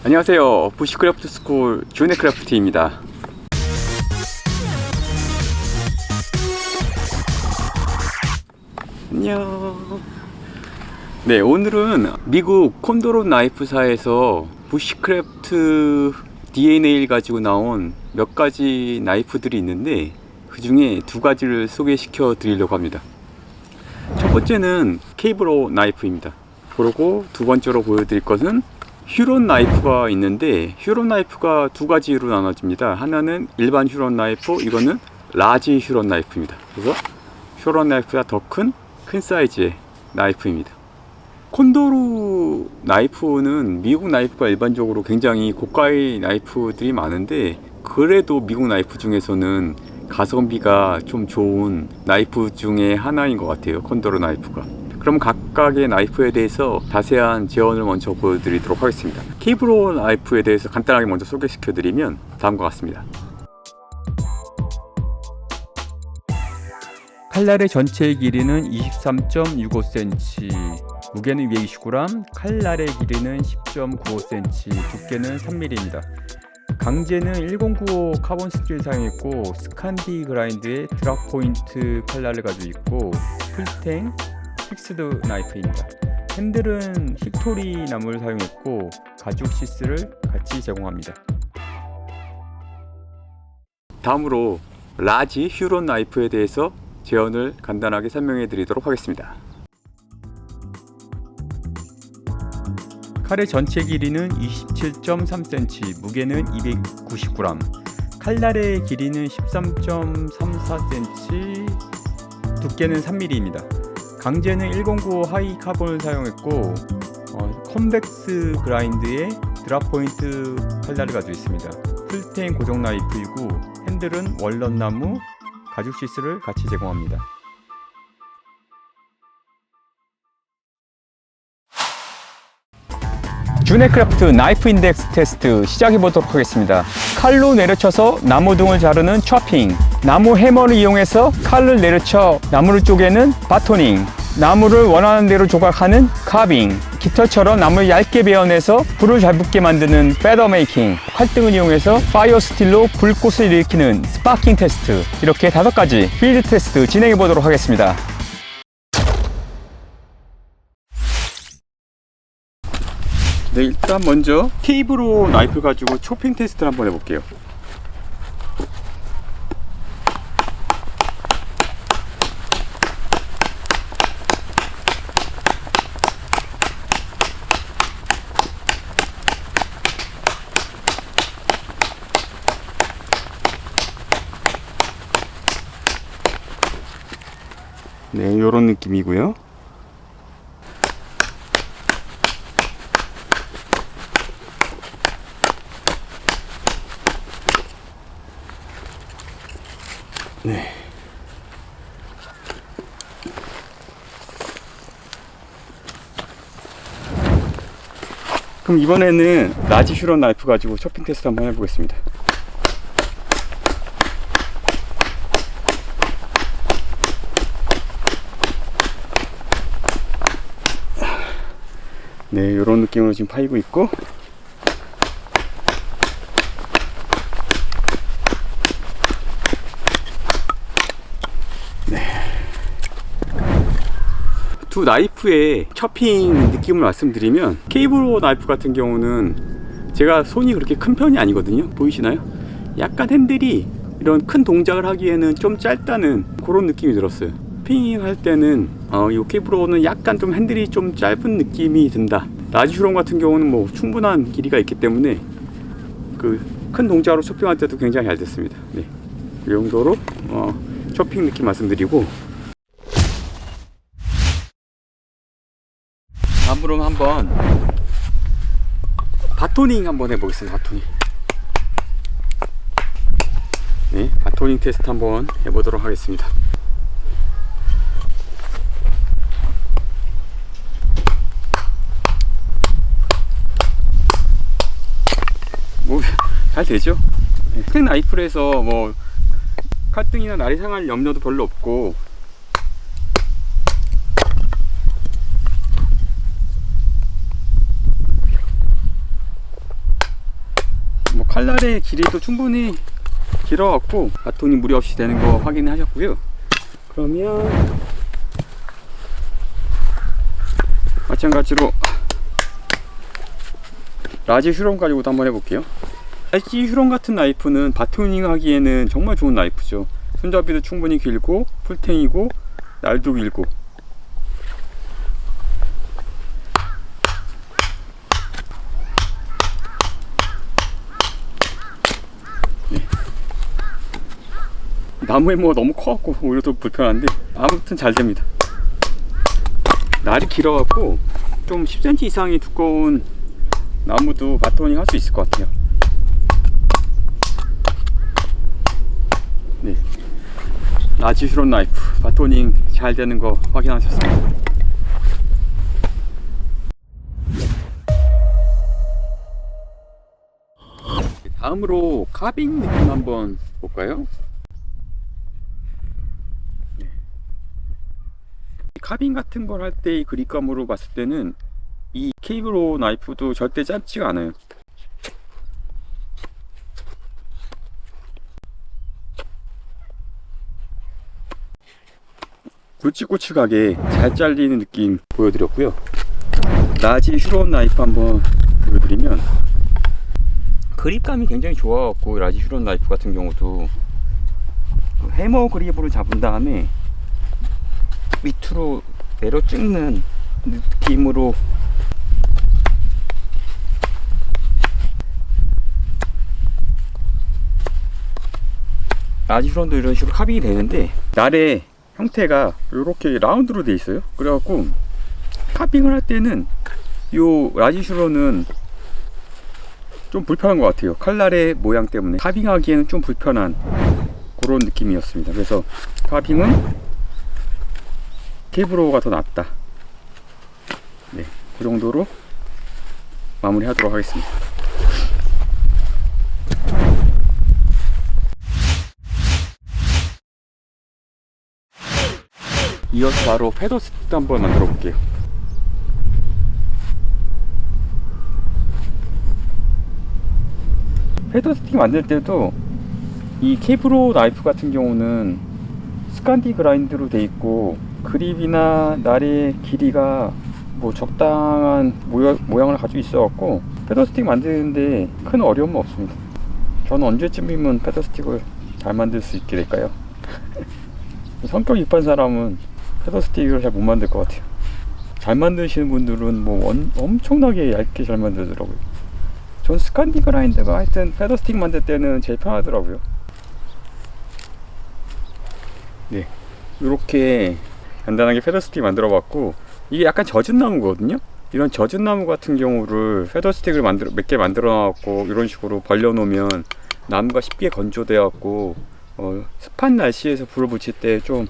안녕하세요. 부시크래프트 스쿨 주네크래프트입니다. 안녕. 네, 오늘은 미국 콘도로 나이프사에서 부시크래프트 DNA를 가지고 나온 몇 가지 나이프들이 있는데 그 중에 두 가지를 소개시켜 드리려고 합니다. 첫 번째는 케이브로 나이프입니다. 그리고 두 번째로 보여드릴 것은 휴론 나이프가 있는데, 휴론 나이프가 두 가지로 나눠집니다. 하나는 일반 휴론 나이프, 이거는 라지 휴론 나이프입니다. 그래서 휴론 나이프가 더 큰 사이즈의 나이프입니다. 콘도로 나이프는 미국 나이프가 일반적으로 굉장히 고가의 나이프들이 많은데, 그래도 미국 나이프 중에서는 가성비가 좀 좋은 나이프 중에 하나인 것 같아요, 콘도로 나이프가. 그럼 각각의 나이프에 대해서 자세한 제언을 먼저 보여드리도록 하겠습니다. 케이브로 나이프에 대해서 간단하게 먼저 소개시켜 드리면 다음과 같습니다. 칼날의 전체 길이는 23.65cm, 무게는 229g, 칼날의 길이는 10.95cm, 두께는 3mm입니다. 강제는 1095 카본 스틸 사용했고, 스칸디 그라인드의 드랍 포인트 칼날을 가지고 있고, 풀탱 픽스드 나이프입니다. 핸들은 힉토리 나무를 사용했고, 가죽 시스를 같이 제공합니다. 다음으로 라지 휴론 나이프에 대해서 제언을 간단하게 설명해 드리도록 하겠습니다. 칼의 전체 길이는 27.3cm, 무게는 299g, 칼날의 길이는 13.34cm, 두께는 3mm입니다. 강제는 1095 하이 카본을 사용했고, 컨벡스 그라인드의 드랍 포인트 칼날을 가지고 있습니다. 풀텐 고정 나이프이고, 핸들은 월넛나무, 가죽 시스를 같이 제공합니다. 주네크래프트 나이프 인덱스 테스트 시작해 보도록 하겠습니다. 칼로 내려쳐서 나무 등을 자르는 chopping, 나무 해머를 이용해서 칼을 내려쳐 나무를 쪼개는 바토닝, 나무를 원하는 대로 조각하는 carving, 깃털처럼 나무를 얇게 베어내서 불을 잘 붙게 만드는 feather making, 칼등을 이용해서 파이어 스틸로 불꽃을 일으키는 스파킹 테스트, 이렇게 5가지 필드 테스트 진행해 보도록 하겠습니다. 네, 일단 먼저 케이브로 나이프 가지고 초핑 테스트를 한번 해볼게요. 네, 요런 느낌이고요. 네. 그럼 이번에는 라지 휴런 나이프 가지고 초핑 테스트 한번 해보겠습니다. 네, 이런 느낌으로 지금 파이고 있고, 두 나이프의 chopping 느낌을 말씀드리면, 케이브로 나이프 같은 경우는 제가 손이 그렇게 큰 편이 아니거든요. 보이시나요? 약간 핸들이 이런 큰 동작을 하기에는 좀 짧다는 그런 느낌이 들었어요. chopping 할 때는 이 케이브로는 약간 좀 핸들이 좀 짧은 느낌이 든다. 라지 휴론 같은 경우는 뭐 충분한 길이가 있기 때문에 그 큰 동작으로 chopping 할 때도 굉장히 잘 됐습니다. 네, 이 정도로 chopping 느낌 말씀드리고, 다음으로 한번 바토닝 한번 해보겠습니다. 바토닝. 네, 바토닝 테스트 한번 해보도록 하겠습니다. 뭐 잘 되죠. 네, 스택 나이프를 해서 뭐 칼등이나 날이 상할 염려도 별로 없고, 칼날의 길이도 충분히 길어갖고 바톤이 무리 없이 되는 거 확인하셨고요. 그러면 마찬가지로 라지 휴롬 가지고도 한번 해볼게요. 라지 휴롬 같은 나이프는 바토닝 하기에는 정말 좋은 나이프죠. 손잡이도 충분히 길고 풀탱이고 날도 길고. 네. 나무에 뭐 너무 커갖고 오히려 더 불편한데 아무튼 잘 됩니다. 날이 길어갖고 좀 10cm 이상이 두꺼운 나무도 바토닝 할 수 있을 것 같아요. 네, 라지 휴롬 나이프 바토닝 잘 되는 거 확인하셨습니다. 다음으로 카빙 느낌 한번 볼까요? 네. 카빙 같은 걸 할 때 이 그립감으로 봤을 때는 이 케이블로 나이프도 절대 짧지가 않아요. 굵직굵직하게 잘 잘리는 느낌 보여드렸고요. 라지 휴롬 나이프 한번 보여드리면 그립감이 굉장히 좋아갖고 라지 휴롬 나이프 같은 경우도 해머 그립으로 잡은 다음에 밑으로 내려 찍는 느낌으로 라지 휴롬도 이런 식으로 카빙이 되는데 날의 형태가 이렇게 라운드로 돼 있어요. 그래갖고 카빙을 할 때는 요 라지 휴롬은 좀 불편한 것 같아요. 칼날의 모양 때문에 카빙하기에는 좀 불편한 그런 느낌이었습니다. 그래서 카빙은 케이블로가 더 낫다. 네, 그 정도로 마무리 하도록 하겠습니다. 이어서 바로 패더 스틱 한번 만들어 볼게요. 패더 스틱 만들 때도 이 케이블로 나이프 같은 경우는 스칸디 그라인드로 돼 있고 그립이나 날의 길이가 뭐 적당한 모양을 가지고 있어 갖고 패더 스틱 만드는데 큰 어려움은 없습니다. 저는 언제쯤이면 패더 스틱을 잘 만들 수 있게 될까요? 성격이 급한 사람은 패더 스틱을 잘 못 만들 것 같아요. 잘 만드시는 분들은 뭐 엄청나게 얇게 잘 만들더라고요. 전 스칸디 그라인드가 하여튼 패더 스틱 만들 때는 제일 편하더라고요. 네, 이렇게 간단하게 패더 스틱 만들어 봤고, 이게 약간 젖은 나무거든요. 이런 젖은 나무 같은 경우를 패더 스틱을 몇 개 만들어 놨고 이런 식으로 벌려 놓으면 나무가 쉽게 건조돼 갖고 습한 날씨에서 불을 붙일 때 좀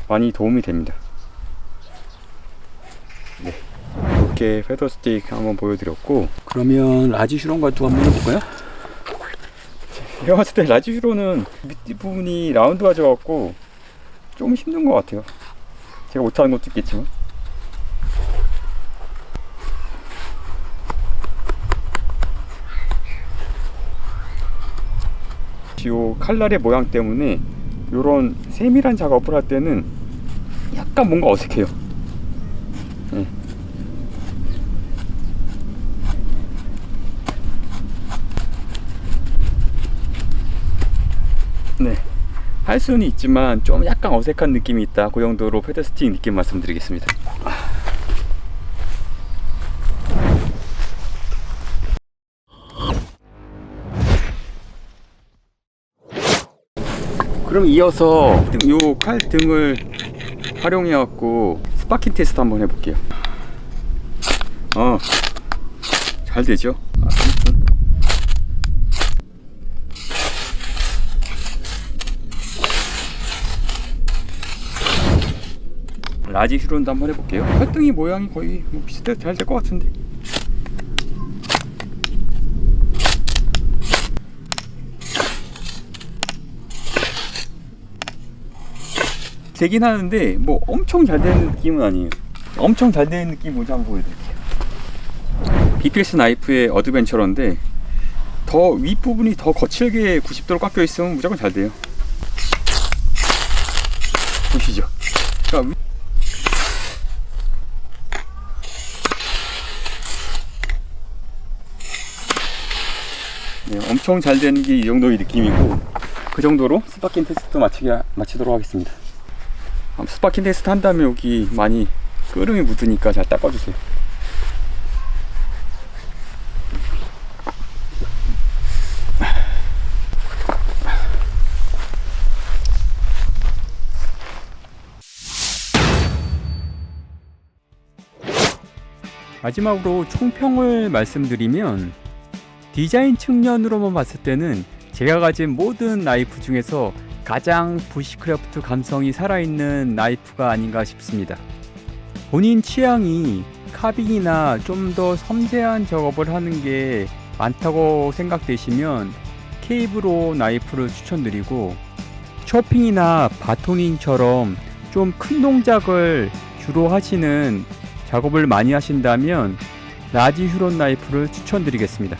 많이 도움이 됩니다. 네, 이렇게 패더 스틱 한번 보여드렸고, 그러면 라지 휴롬 가지고 한번 해볼까요? 제가 봤을 때 라지 휴롬은 밑부분이 라운드 가져갖고 좀 힘든 것 같아요. 제가 못하는 것도 있겠지만. 이 칼날의 모양 때문에 이런 세밀한 작업을 할 때는 약간 뭔가 어색해요. 네. 네, 할 수는 있지만 좀 약간 어색한 느낌이 있다. 그 정도로 패더 스틱 느낌 말씀드리겠습니다. 그럼 이어서 이 칼 등을 활용해 갖고 스파킹 테스트 한번 해볼게요. 잘 되죠? 라지 휴롬도 한번 해볼게요. 칼등이 모양이 거의 비슷해 잘 될 것 같은데. 되긴 하는데 뭐 엄청 잘 되는 느낌은 아니에요. 엄청 잘 되는 느낌 먼저 한번 보여드릴게요. BPS 나이프의 어드벤처러인데 더 윗부분이 더 거칠게 90도로 깎여 있으면 무조건 잘 돼요. 보시죠. 그러니까 네, 엄청 잘 되는 게 이 정도의 느낌이고, 그 정도로 스파킹 테스트 마치도록 하겠습니다. 스파킹 테스트 한 다음에 여기 많이 끄름이 묻으니까 잘 닦아주세요. 마지막으로 총평을 말씀드리면, 디자인 측면으로만 봤을 때는 제가 가진 모든 나이프 중에서 가장 부시크래프트 감성이 살아있는 나이프가 아닌가 싶습니다. 본인 취향이 카빙이나 좀 더 섬세한 작업을 하는 게 많다고 생각되시면 케이브로 나이프를 추천드리고, 초핑이나 바토닝처럼 좀 큰 동작을 주로 하시는 작업을 많이 하신다면 라지 휴론 나이프를 추천드리겠습니다.